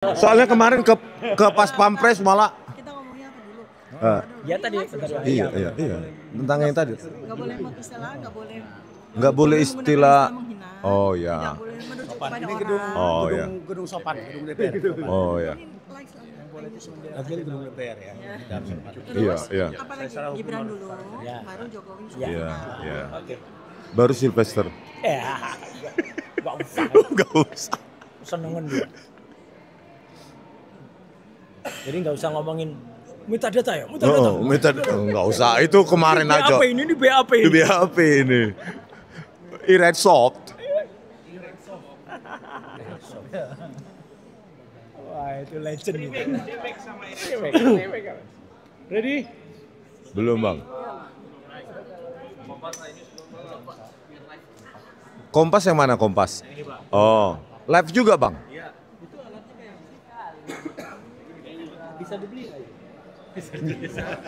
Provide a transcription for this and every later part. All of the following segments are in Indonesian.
Soalnya kemarin ke pas Pampres malah. Kita ngomongnya apa dulu? Ya tadi Iya. Tentang yang tadi. Nggak boleh istilah, Nggak boleh istilah. menghina. Oh ya. Tidak boleh menuju Sopan. kepada Ini orang. Oh ya. gedung sopan, gedung DPR. Oh ya. Likes lah. Lagi gedung DPR ya. Terus Iya. apa lagi? Gibran dulu, baru Jokowi. Iya. Baru Sylvester. ya nggak usah Nggak usah. senengan dia. Jadi nggak usah ngomongin minta data ya, minta data. Nggak usah. Itu kemarin Di aja. BAP ini, di BAP Di ini. BAP ini. Red soft. Wah itu legend gitu. Ready? Belum bang. Kompas yang mana Kompas? Oh, live juga bang? Bisa dibeli aja.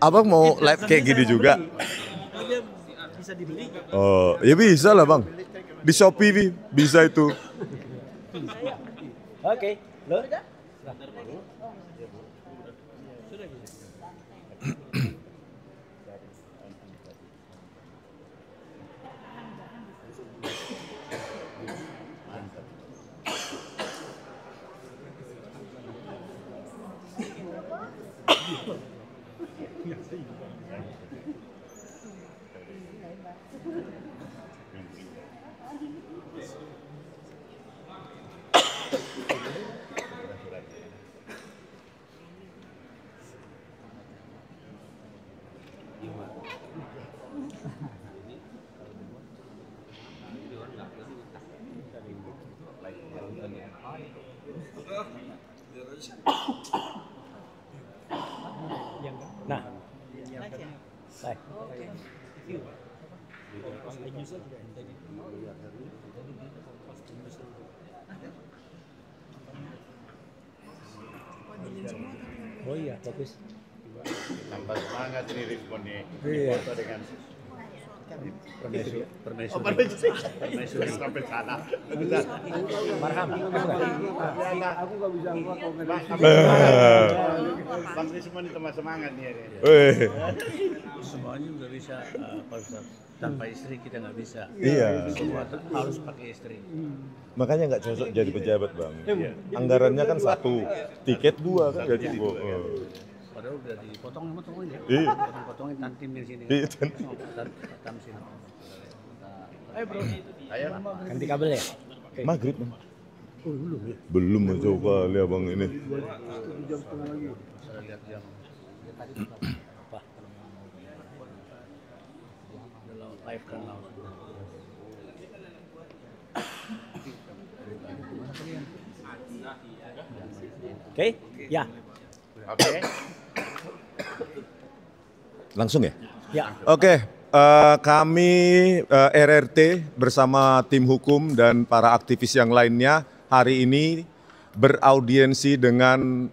Abang mau live kayak gini juga? Bisa dibeli. Oh, ya bisa lah bang. Di Shopee bisa itu. Oke, lo nah, baik. Oh iya, bagus. Tambah semangat nih responnya. Iya. Foto dengan Permaisuri. permaisuri sampai sana. Marham. Aku nggak bisa komen. Bang semua ini tambah semangat nih. Semuanya nggak bisa Pak Ustaz. Tanpa istri kita nggak bisa. Iya. Semua harus pakai istri. Makanya nggak cocok jadi pejabat bang. Anggarannya kan satu, tiket dua kan nggak cukup. Padahal udah dipotong-potongin ya. Iya. Potong-potongin tantim di sini. Iya. Tantim sini. Ayo bro. Ayo. Ganti kabel ya? Maghrib bang. Belum mencoba lihat bang ini. Saya lihat jam. Apa? Live kan langsung. Oke, ya. Oke. Langsung ya? Ya. Oke, kami RRT bersama tim hukum dan para aktivis yang lainnya hari ini beraudiensi dengan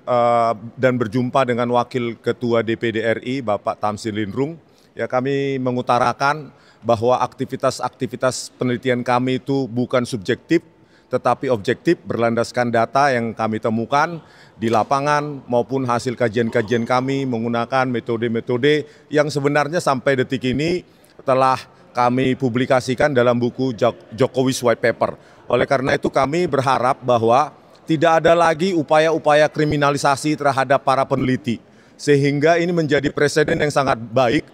dan berjumpa dengan Wakil Ketua DPD RI Bapak Tamsin Linrung. Ya, kami mengutarakan bahwa aktivitas-aktivitas penelitian kami itu bukan subjektif, tetapi objektif berlandaskan data yang kami temukan di lapangan maupun hasil kajian-kajian kami menggunakan metode-metode yang sebenarnya sampai detik ini telah kami publikasikan dalam buku Jokowi's White Paper. Oleh karena itu kami berharap bahwa tidak ada lagi upaya-upaya kriminalisasi terhadap para peneliti. Sehingga ini menjadi presiden yang sangat baik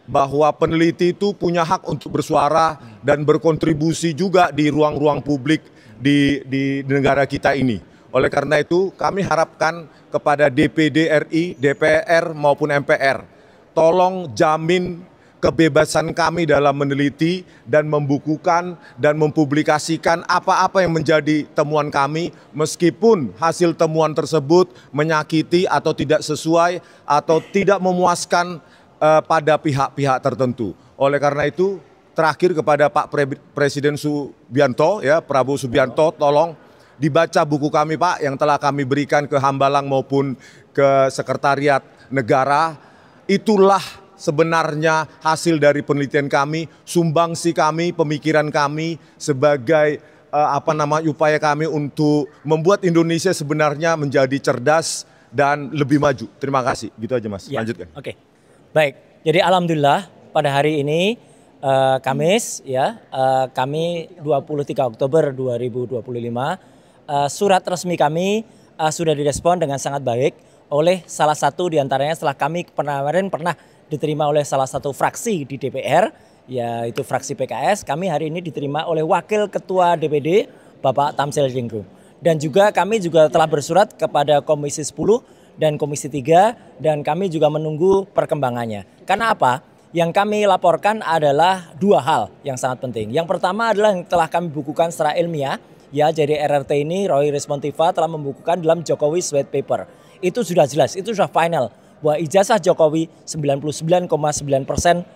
bahwa peneliti itu punya hak untuk bersuara dan berkontribusi juga di ruang-ruang publik di negara kita ini. Oleh karena itu kami harapkan kepada DPD RI, DPR maupun MPR, tolong jamin kebebasan kami dalam meneliti dan membukukan dan mempublikasikan apa-apa yang menjadi temuan kami meskipun hasil temuan tersebut menyakiti atau tidak sesuai atau tidak memuaskan pada pihak-pihak tertentu. Oleh karena itu terakhir kepada Pak Presiden Subianto, ya Prabowo Subianto, tolong dibaca buku kami Pak yang telah kami berikan ke Hambalang maupun ke Sekretariat Negara. Itulah sebenarnya hasil dari penelitian kami, sumbangsi kami, pemikiran kami sebagai upaya kami untuk membuat Indonesia sebenarnya menjadi cerdas dan lebih maju. Terima kasih. Gitu aja Mas. Ya, Lanjutkan. Oke. Baik. Jadi alhamdulillah pada hari ini Kamis ya, kami 23 Oktober 2025 surat resmi kami sudah direspon dengan sangat baik oleh salah satu diantaranya setelah kami kemarin pernah diterima oleh salah satu fraksi di DPR, yaitu fraksi PKS. Kami hari ini diterima oleh Wakil Ketua DPD Bapak Tamsil Jenggo. Dan juga kami juga telah bersurat kepada Komisi 10 dan Komisi 3 dan kami juga menunggu perkembangannya. Karena apa? Yang kami laporkan adalah dua hal yang sangat penting. Yang pertama adalah yang telah kami bukukan secara ilmiah. Ya, jadi RRT ini Roy Respontiva telah membukukan dalam Jokowi's White Paper. Itu sudah jelas, itu sudah final bahwa ijazah Jokowi 99,9%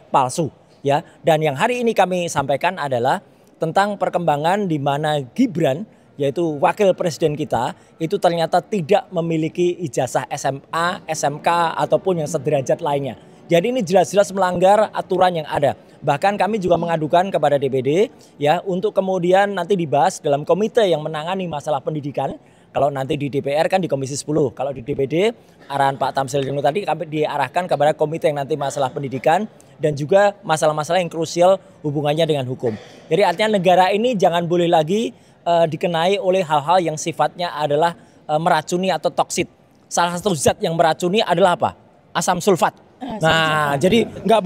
palsu. Ya, dan yang hari ini kami sampaikan adalah tentang perkembangan di mana Gibran, yaitu wakil presiden kita, itu ternyata tidak memiliki ijazah SMA, SMK ataupun yang sederajat lainnya. Jadi ini jelas-jelas melanggar aturan yang ada. Bahkan kami juga mengadukan kepada DPD ya untuk kemudian nanti dibahas dalam komite yang menangani masalah pendidikan. Kalau nanti di DPR kan di Komisi 10. Kalau di DPD arahan Pak Tamsil Jenggo tadi kami diarahkan kepada komite yang nanti masalah pendidikan dan juga masalah-masalah yang krusial hubungannya dengan hukum. Jadi artinya negara ini jangan boleh lagi dikenai oleh hal-hal yang sifatnya adalah meracuni atau toksit. Salah satu zat yang meracuni adalah apa? Asam sulfat. Nah, jadi nggak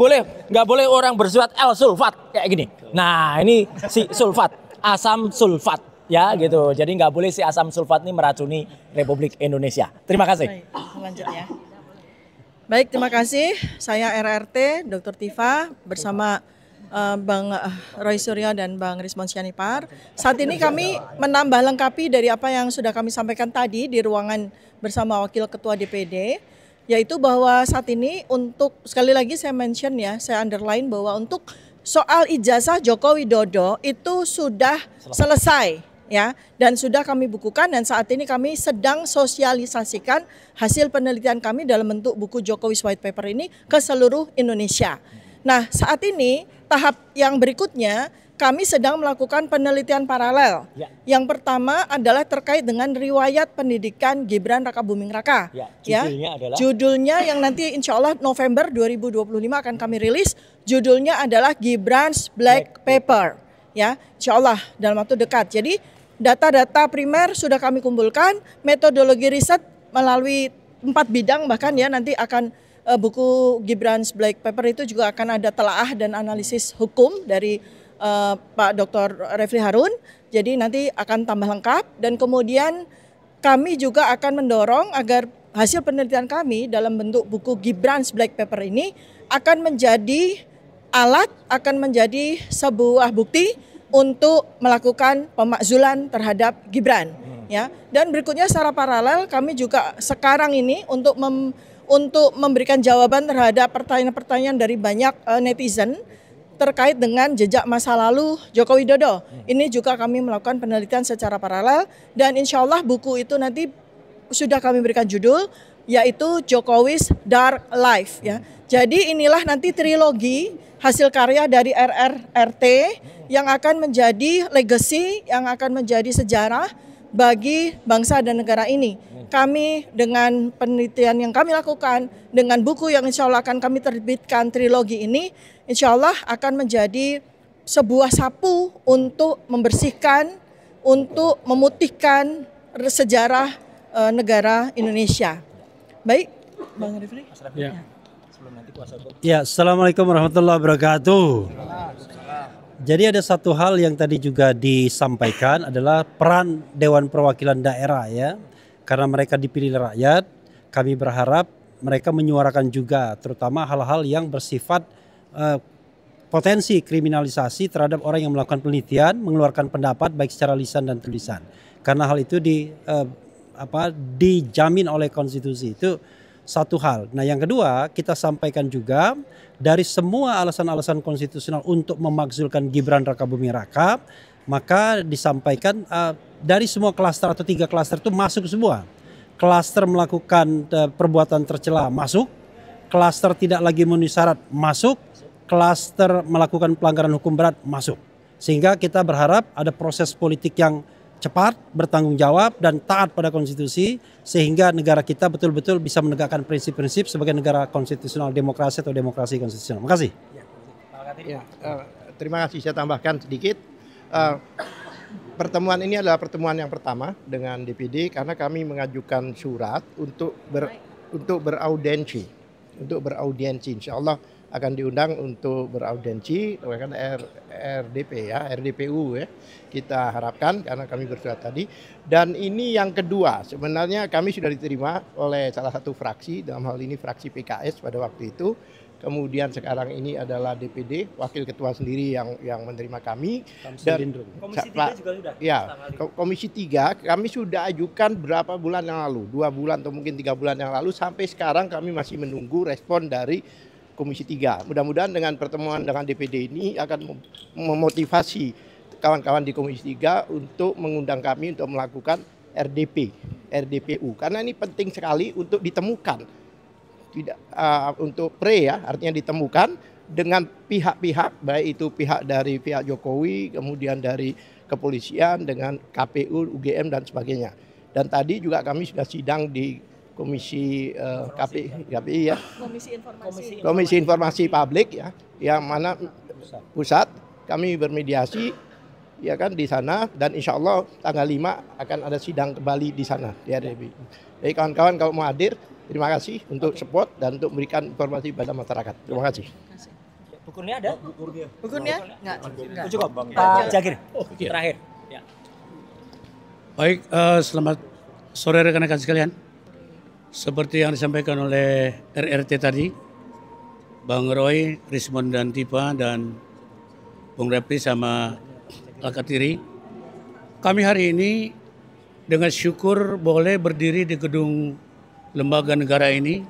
boleh orang bersurat L sulfat kayak gini. Nah, ini si sulfat, asam sulfat ya gitu. Jadi nggak boleh si asam sulfat ini meracuni Republik Indonesia. Terima kasih. Baik, lanjut ya. Baik, terima kasih. Saya RRT Dr. Tifa bersama Bang Roy Suryo dan Bang Rismon Sianipar. Saat ini kami menambah lengkapi dari apa yang sudah kami sampaikan tadi di ruangan bersama Wakil Ketua DPD, yaitu bahwa saat ini untuk, sekali lagi saya mention ya, saya underline bahwa untuk soal ijazah Joko Widodo itu sudah selesai ya, dan sudah kami bukukan dan saat ini kami sedang sosialisasikan hasil penelitian kami dalam bentuk buku Jokowi's White Paper ini ke seluruh Indonesia. Nah, saat ini tahap yang berikutnya kami sedang melakukan penelitian paralel. Ya. Yang pertama adalah terkait dengan riwayat pendidikan Gibran Rakabuming Raka. Ya, judulnya adalah? Judulnya yang nanti insya Allah November 2025 akan kami rilis. Judulnya adalah Gibran's Black Paper. Ya, insya Allah dalam waktu dekat. Jadi data-data primer sudah kami kumpulkan, metodologi riset melalui 4 bidang bahkan ya nanti akan buku Gibran's Black Paper itu juga akan ada telaah dan analisis hukum dari Pak Dr. Refli Harun, jadi nanti akan tambah lengkap dan kemudian kami juga akan mendorong agar hasil penelitian kami dalam bentuk buku Gibran's Black Paper ini akan menjadi alat, akan menjadi sebuah bukti untuk melakukan pemakzulan terhadap Gibran. Ya. Dan berikutnya secara paralel kami juga sekarang ini untuk memberikan jawaban terhadap pertanyaan-pertanyaan dari banyak netizen terkait dengan jejak masa lalu Joko Widodo. Ini juga kami melakukan penelitian secara paralel dan insya Allah buku itu nanti sudah kami berikan judul yaitu Jokowi's Dark Life ya. Jadi inilah nanti trilogi hasil karya dari RRT yang akan menjadi legacy, yang akan menjadi sejarah bagi bangsa dan negara ini. Kami dengan penelitian yang kami lakukan, dengan buku yang insya Allah akan kami terbitkan trilogi ini, insya Allah akan menjadi sebuah sapu untuk membersihkan, untuk memutihkan sejarah negara Indonesia. Baik, Bang Rifli. Ya. Ya, Assalamualaikum warahmatullahi wabarakatuh. Jadi ada satu hal yang tadi juga disampaikan adalah peran Dewan Perwakilan Daerah ya. Karena mereka dipilih rakyat, kami berharap mereka menyuarakan juga terutama hal-hal yang bersifat potensi kriminalisasi terhadap orang yang melakukan penelitian, mengeluarkan pendapat baik secara lisan dan tulisan. Karena hal itu dijamin oleh konstitusi. Itu satu hal. Nah, yang kedua, kita sampaikan juga dari semua alasan-alasan konstitusional untuk memakzulkan Gibran Rakabuming Raka, maka disampaikan dari semua klaster atau 3 klaster itu masuk semua. Klaster melakukan perbuatan tercela masuk, klaster tidak lagi memenuhi syarat masuk, klaster melakukan pelanggaran hukum berat masuk. Sehingga kita berharap ada proses politik yang cepat, bertanggung jawab, dan taat pada konstitusi, sehingga negara kita betul-betul bisa menegakkan prinsip-prinsip sebagai negara konstitusional demokrasi atau demokrasi konstitusional. Terima kasih. Ya, terima kasih, saya tambahkan sedikit. Pertemuan ini adalah pertemuan yang pertama dengan DPD karena kami mengajukan surat untuk beraudiensi. Insya Allah akan diundang untuk beraudiensi dengan RDP ya, RDPU ya. Kita harapkan karena kami bersurat tadi. Dan ini yang kedua, sebenarnya kami sudah diterima oleh salah satu fraksi, dalam hal ini fraksi PKS pada waktu itu. Kemudian sekarang ini adalah DPD, wakil ketua sendiri yang menerima kami. Dan Komisi 3 juga sudah. Ya, Komisi 3 kami sudah ajukan berapa bulan yang lalu, 2 bulan atau mungkin 3 bulan yang lalu, sampai sekarang kami masih menunggu respon dari Komisi 3. Mudah-mudahan dengan pertemuan dengan DPD ini akan memotivasi kawan-kawan di Komisi 3 untuk mengundang kami untuk melakukan RDPU. Karena ini penting sekali untuk ditemukan. Untuk ya, artinya ditemukan dengan pihak-pihak, baik itu pihak dari pihak Jokowi, kemudian dari kepolisian, dengan KPU, UGM dan sebagainya. Dan tadi juga kami sudah sidang di Komisi KPI ya, Komisi Informasi Publik ya, yang mana pusat kami bermediasi ya kan di sana, dan insya Allah tanggal 5 akan ada sidang kembali di sana di RDP. Jadi kawan-kawan kalau mau hadir, terima kasih untuk support dan untuk memberikan informasi pada masyarakat. Terima kasih. Bukurnya ada? Bukurnya? Enggak. Cukup. Pak Jagir, terakhir. Ya. Baik, selamat sore rekan-rekan sekalian. Seperti yang disampaikan oleh RRT tadi, Bang Roy, Rismond dan Tipa, dan Bung Repli sama Alkatiri, kami hari ini dengan syukur boleh berdiri di gedung lembaga negara ini,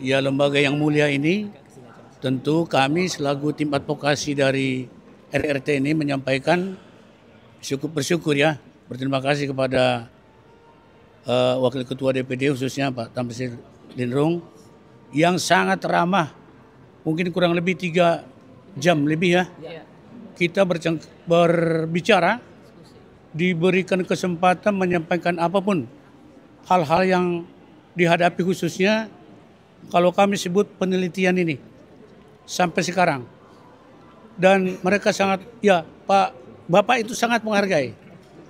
ya lembaga yang mulia ini. Tentu kami selaku tim advokasi dari RRT ini menyampaikan bersyukur ya, berterima kasih kepada Wakil Ketua DPD khususnya Pak Tamsil Lindrung yang sangat ramah, mungkin kurang lebih 3 jam lebih ya. Kita berbicara, diberikan kesempatan menyampaikan apapun hal-hal yang dihadapi, khususnya kalau kami sebut penelitian ini sampai sekarang. Dan mereka sangat, ya Bapak itu sangat menghargai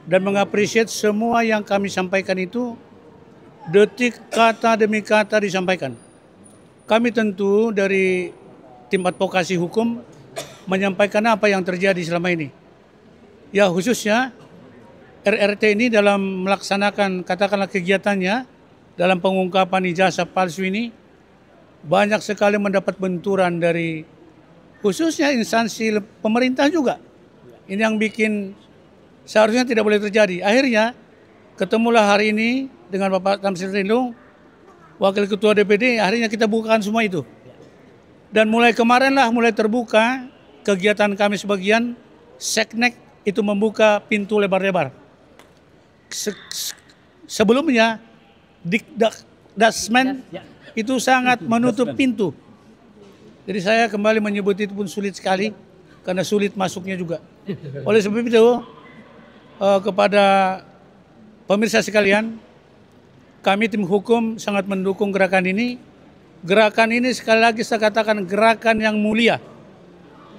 dan mengapresiasi semua yang kami sampaikan itu, detik kata demi kata disampaikan. Kami tentu dari tim advokasi hukum menyampaikan apa yang terjadi selama ini. Ya khususnya RRT ini dalam melaksanakan katakanlah kegiatannya dalam pengungkapan ijazah palsu ini banyak sekali mendapat benturan dari khususnya instansi pemerintah juga. Ini yang bikin seharusnya tidak boleh terjadi. Akhirnya ketemulah hari ini dengan Bapak Tamsil Lindrung, Wakil Ketua DPD, akhirnya kita bukakan semua itu. Dan mulai kemarin mulai terbuka kegiatan kami sebagian, Seknek itu membuka pintu lebar-lebar. Sebelumnya Dasmen itu sangat menutup pintu. Jadi saya kembali menyebut itu pun sulit sekali karena sulit masuknya juga. Oleh sebab itu kepada pemirsa sekalian, kami tim hukum sangat mendukung gerakan ini. Gerakan ini sekali lagi saya katakan gerakan yang mulia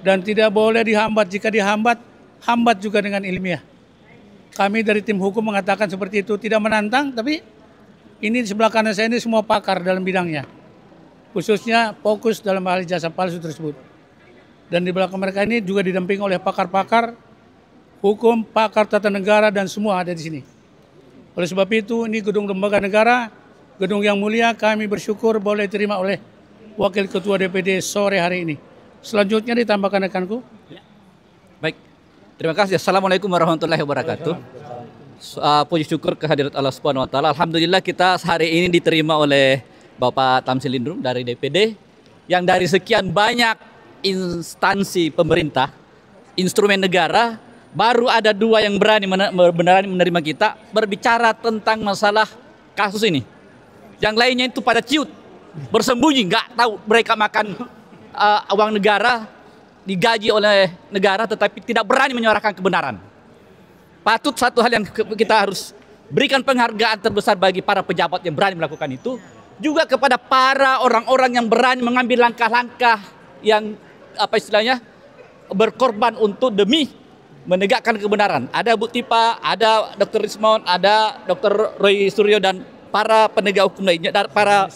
dan tidak boleh dihambat. Jika dihambat, hambat juga dengan ilmiah. Kami dari tim hukum mengatakan seperti itu, tidak menantang, tapi ini di sebelah kanan saya ini semua pakar dalam bidangnya. Khususnya fokus dalam hal ijazah palsu tersebut. Dan di belakang mereka ini juga didampingi oleh pakar-pakar hukum, pakar tata negara, dan semua ada di sini. Oleh sebab itu, ini gedung lembaga negara, gedung yang mulia, kami bersyukur boleh diterima oleh Wakil Ketua DPD sore hari ini. Selanjutnya ditambahkan rekanku. Baik, terima kasih. Assalamualaikum warahmatullahi wabarakatuh. Puji syukur kehadirat Allah Subhanahu Wa Taala. Alhamdulillah kita hari ini diterima oleh Bapak Tamsil Lindrung dari DPD, yang dari sekian banyak instansi pemerintah, instrumen negara, baru ada 2 yang berani menerima kita berbicara tentang masalah kasus ini. Yang lainnya itu pada ciut, bersembunyi, nggak tahu mereka makan uang negara, digaji oleh negara tetapi tidak berani menyuarakan kebenaran. Patut satu hal yang kita harus berikan penghargaan terbesar bagi para pejabat yang berani melakukan itu, juga kepada para orang-orang yang berani mengambil langkah-langkah yang apa istilahnya berkorban untuk demi menegakkan kebenaran. Ada Bu Tipa, ada Dr. Rismond, ada Dr. Roy Suryo dan para penegak hukum lainnya, dan para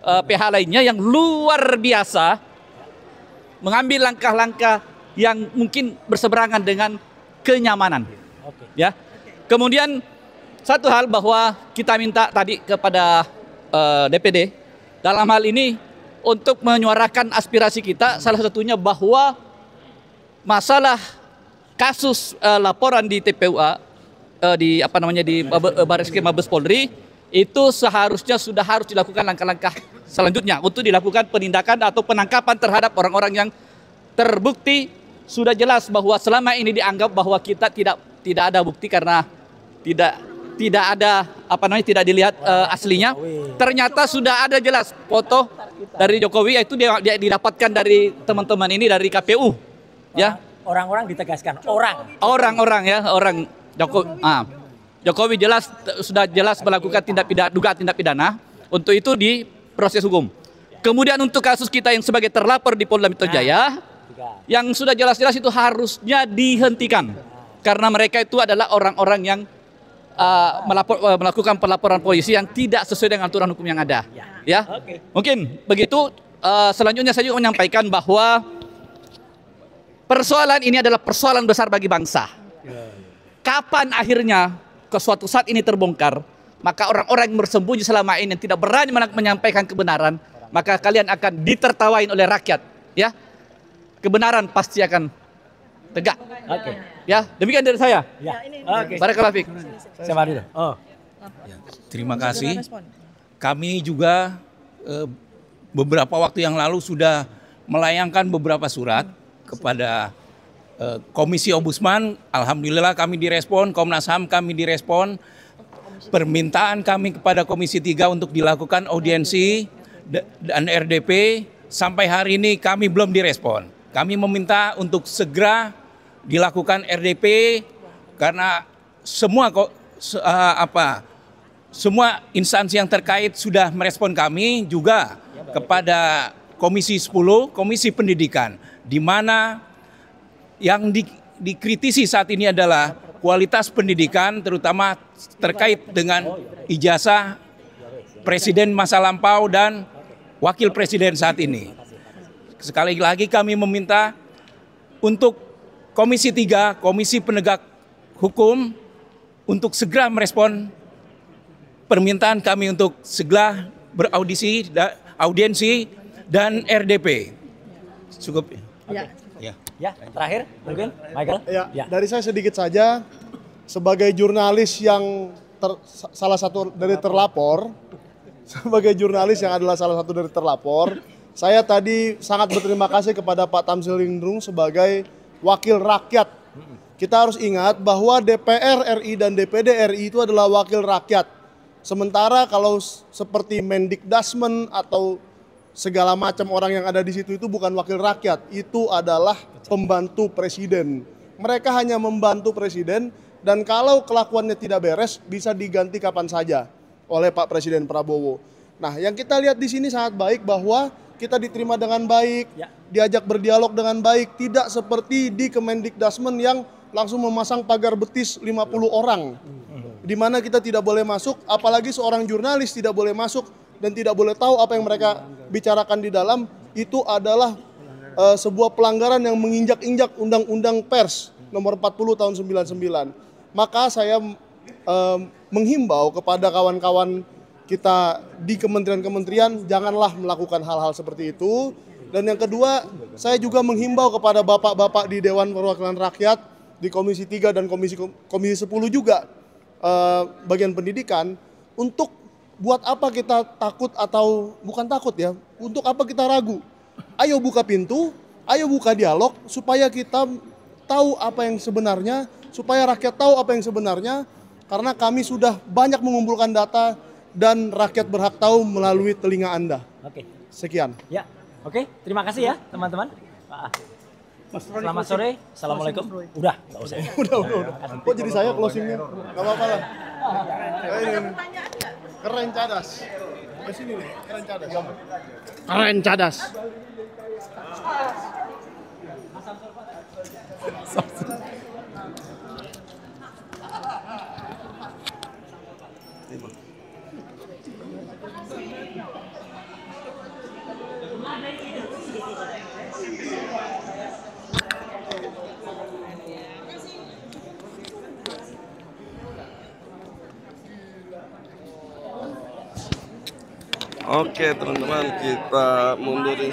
PH lainnya yang luar biasa mengambil langkah-langkah yang mungkin berseberangan dengan kenyamanan. Ya. Kemudian satu hal bahwa kita minta tadi kepada DPD dalam hal ini untuk menyuarakan aspirasi kita, salah satunya bahwa masalah kasus laporan di TPUA di apa namanya di Barreskrim Mabes Polri itu seharusnya sudah harus dilakukan langkah-langkah selanjutnya untuk dilakukan penindakan atau penangkapan terhadap orang-orang yang terbukti sudah jelas bahwa selama ini dianggap bahwa kita tidak ada bukti karena tidak ada apa namanya tidak dilihat aslinya. Ternyata sudah ada jelas foto dari Jokowi, yaitu dia didapatkan dari teman-teman ini dari KPU. Ya. Orang-orang ditegaskan, orang ya, orang Jokowi sudah jelas melakukan dugaan tindak pidana. Untuk itu di proses hukum. Kemudian untuk kasus kita yang sebagai terlapor di Polda Metro Jaya, yang sudah jelas-jelas itu harusnya dihentikan karena mereka itu adalah orang-orang yang melakukan pelaporan polisi yang tidak sesuai dengan aturan hukum yang ada. Ya, mungkin begitu. Selanjutnya saya juga menyampaikan bahwa persoalan ini adalah persoalan besar bagi bangsa. Kapan akhirnya ke suatu saat ini terbongkar, maka orang-orang yang bersembunyi selama ini yang tidak berani menyampaikan kebenaran, maka kalian akan ditertawain oleh rakyat. Ya, kebenaran pasti akan tegak. Ya, demikian dari saya. Barakallahu fiik. Terima kasih. Kami juga beberapa waktu yang lalu sudah melayangkan beberapa surat kepada Komisi Ombudsman. Alhamdulillah kami direspon, Komnas HAM kami direspon. Permintaan kami kepada Komisi 3 untuk dilakukan audiensi dan RDP sampai hari ini kami belum direspon. Kami meminta untuk segera dilakukan RDP karena semua instansi yang terkait sudah merespon kami, juga kepada Komisi 10, Komisi Pendidikan, di mana yang dikritisi saat ini adalah kualitas pendidikan, terutama terkait dengan ijazah Presiden masa lampau dan Wakil Presiden saat ini. Sekali lagi kami meminta untuk Komisi 3, Komisi Penegak Hukum, untuk segera merespon permintaan kami untuk segera audiensi dan RDP. Cukup. Ya, terakhir mungkin Michael. Ya, dari saya sedikit saja. Sebagai jurnalis yang salah satu dari terlapor, saya tadi sangat berterima kasih kepada Pak Tamsil Lindrung sebagai wakil rakyat. Kita harus ingat bahwa DPR RI dan DPD RI itu adalah wakil rakyat. Sementara kalau seperti Mendikdasmen atau segala macam orang yang ada di situ itu bukan wakil rakyat, itu adalah pembantu presiden. Mereka hanya membantu presiden, dan kalau kelakuannya tidak beres bisa diganti kapan saja oleh Pak Presiden Prabowo. Nah, yang kita lihat di sini sangat baik bahwa kita diterima dengan baik, diajak berdialog dengan baik, tidak seperti di Kemendikdasmen yang langsung memasang pagar betis 50 orang, di mana kita tidak boleh masuk, apalagi seorang jurnalis tidak boleh masuk dan tidak boleh tahu apa yang mereka bicarakan di dalam. Itu adalah sebuah pelanggaran yang menginjak-injak Undang-Undang Pers nomor 40 tahun 99. Maka saya menghimbau kepada kawan-kawan kita di kementerian-kementerian, janganlah melakukan hal-hal seperti itu. Dan yang kedua, saya juga menghimbau kepada bapak-bapak di Dewan Perwakilan Rakyat, di Komisi 3 dan Komisi 10 juga, bagian pendidikan, untuk buat apa kita takut atau bukan takut ya, untuk apa kita ragu? Ayo buka pintu, ayo buka dialog supaya kita tahu apa yang sebenarnya, supaya rakyat tahu apa yang sebenarnya, karena kami sudah banyak mengumpulkan data dan rakyat berhak tahu melalui telinga Anda. Oke. Sekian. Ya. Oke, terima kasih ya teman-teman. Selamat sore. Assalamualaikum. Udah, nggak usah. Udah. Kok jadi saya closingnya? Gak apa-apa lah. Ini. Keren cadas. Di sini nih, keren cadas. Keren cadas. Oke teman-teman, kita mundurin